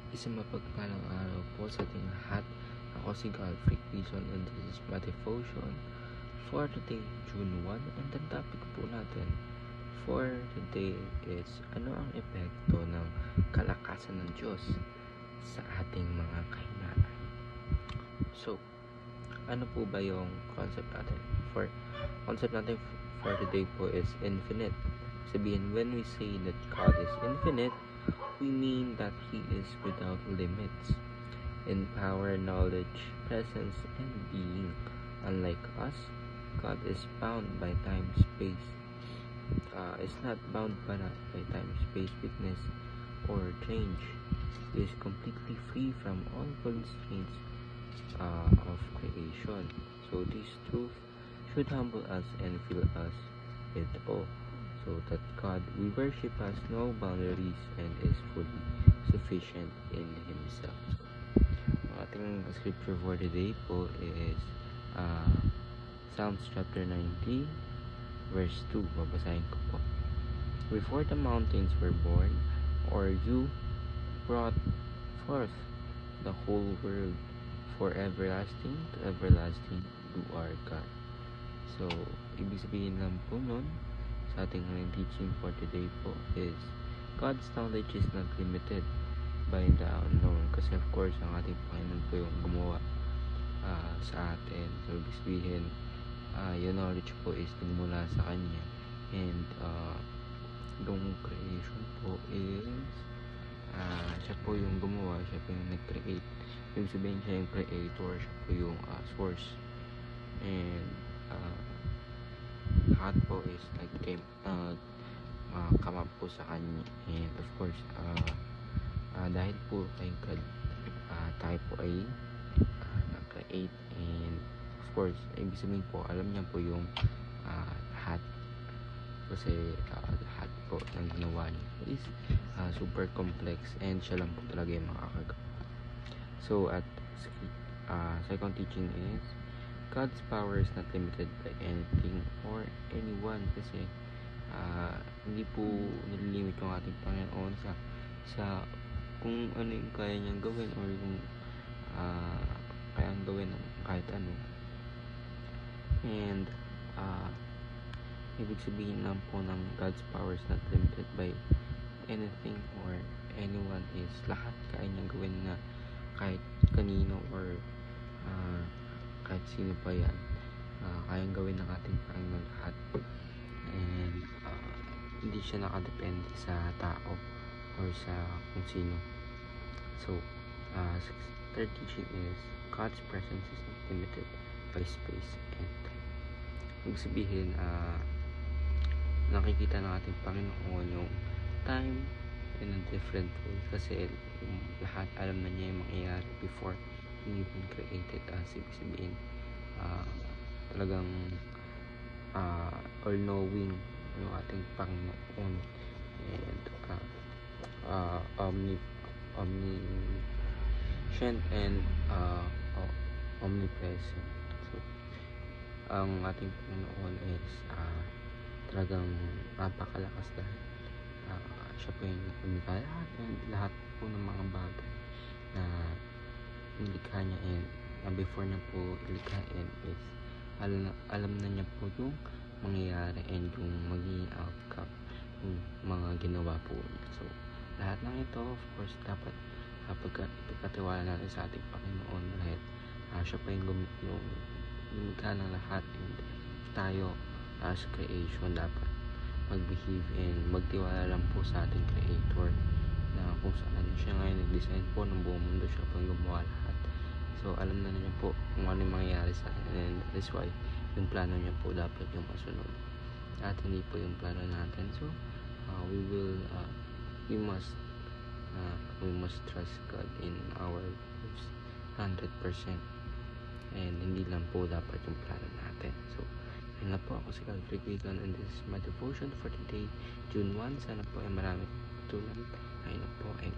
Isang mapagpalang araw po sa ating lahat. Ako si Godfrey Quezon and this is my devotion for today, June 1. And the topic po natin for today is ano ang epekto ng kalakasan ng Diyos sa ating mga kahinaan. So, ano po ba yung concept natin? Concept natin for today po is infinite. Sabihin, when we say that God is infinite, we mean that He is without limits in power, knowledge, presence, and being. Unlike us, God is bound by time, space. Is not bound by time, space, weakness, or change. He is completely free from all constraints of creation. So this truth should humble us and fill us with awe, so that God we worship has no boundaries and is fully sufficient in Himself. Ating scripture for today po is Psalms chapter 90 verse 2. Babasahin ko po. Before the mountains were born, or you brought forth the whole world, for everlasting to everlasting you are God. So, ibig sabihin lang po nun sa ating teaching for today po is God's knowledge is not limited by the unknown, kasi of course ang ating Panginoon po yung gumawa sa atin. So, ibig sabihin yung knowledge po is mula sa Kanya, and yung creation po is siya po yung gumawa, siya po yung nag-create. Ibig sabihin siya yung creator, siya po yung source, and lahat po is come up po sa Kanya. And of course dahil po kay God tayo po ay na-create, and of course ibig sabihin po alam niya po yung lahat, kasi lahat po ng ginawa niya is super complex, and siya lang po talaga yung makakagawa. So at second teaching is God's power is not limited by anything or anyone, kasi hindi po nililimit yung ating Panginoon sa kung ano yung kaya niyang gawin, or yung kayang gawin ng kahit ano. And ibig sabihin lang po ng God's power is not limited by anything or anyone is lahat kaya niyang gawin na kahit kanino, or kahit sino pa yan, kayang gawin ng ating Panginoon lahat. And hindi siya nakadepende sa tao or sa kung sino. So third teaching is God's presence is not limited by space and time. Ibig sabihin nakikita ng ating Panginoon yung time in a different way, kasi lahat alam na niya yung mangyayari before He even created us. Ibig sabihin talagang all-knowing yung ating Panginoon, and omniscient and omnipresent. So ang ating Panginoon is talagang napakalakas, dahil siya po yung lumikha lahat, and lahat po ng mga bagay na nilikha niya, and before niya po ilikhain is alam na niya po yung mangyayari and yung magiging outcome yung mga ginawa po niya. So lahat ng ito of course dapat pagkatiwala natin sa ating Panginoon, dahil siya pa yung lumikha ng lahat, and tayo as creation dapat mag-behave and magtiwala lang po sa ating Creator, na kung saan siya ngayon nag-design po ng buong mundo, siya po yung gumawa lahat. So alam na niya po kung ano yung mangyayari sa atin, and that is why yung plano niya po dapat yung masunod at hindi po yung plano natin. So we must trust God in our lives 100%, and hindi lang po dapat yung plano natin. So yun na po, ako si Godfrey Quezon, and this is my devotion for today, June 1. Sana po ay marami tulad. Ayun na po, and